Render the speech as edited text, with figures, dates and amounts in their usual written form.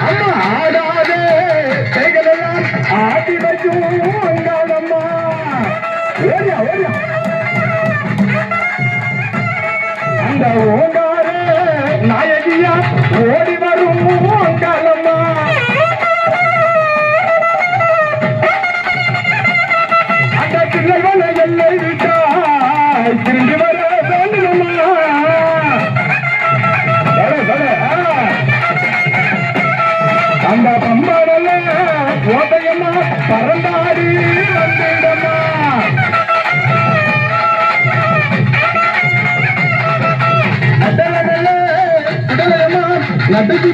அம்மா ஆடாதே கைகளெல்லாம் ஆட்டி வைக்கும் அங்காளம்மா. ஓடியா ஓடியா அந்த ஓங்கார நாயகியா ஓடி வரும் அங்காளம்மா. அந்த பிள்ளைகளை எல்லை விட்டாய் திரும்பி வர வேண்டுமா. அந்த பம்படல கோட்டையம்மா பறந்தாடி வந்திடமா. நட்டுக்கு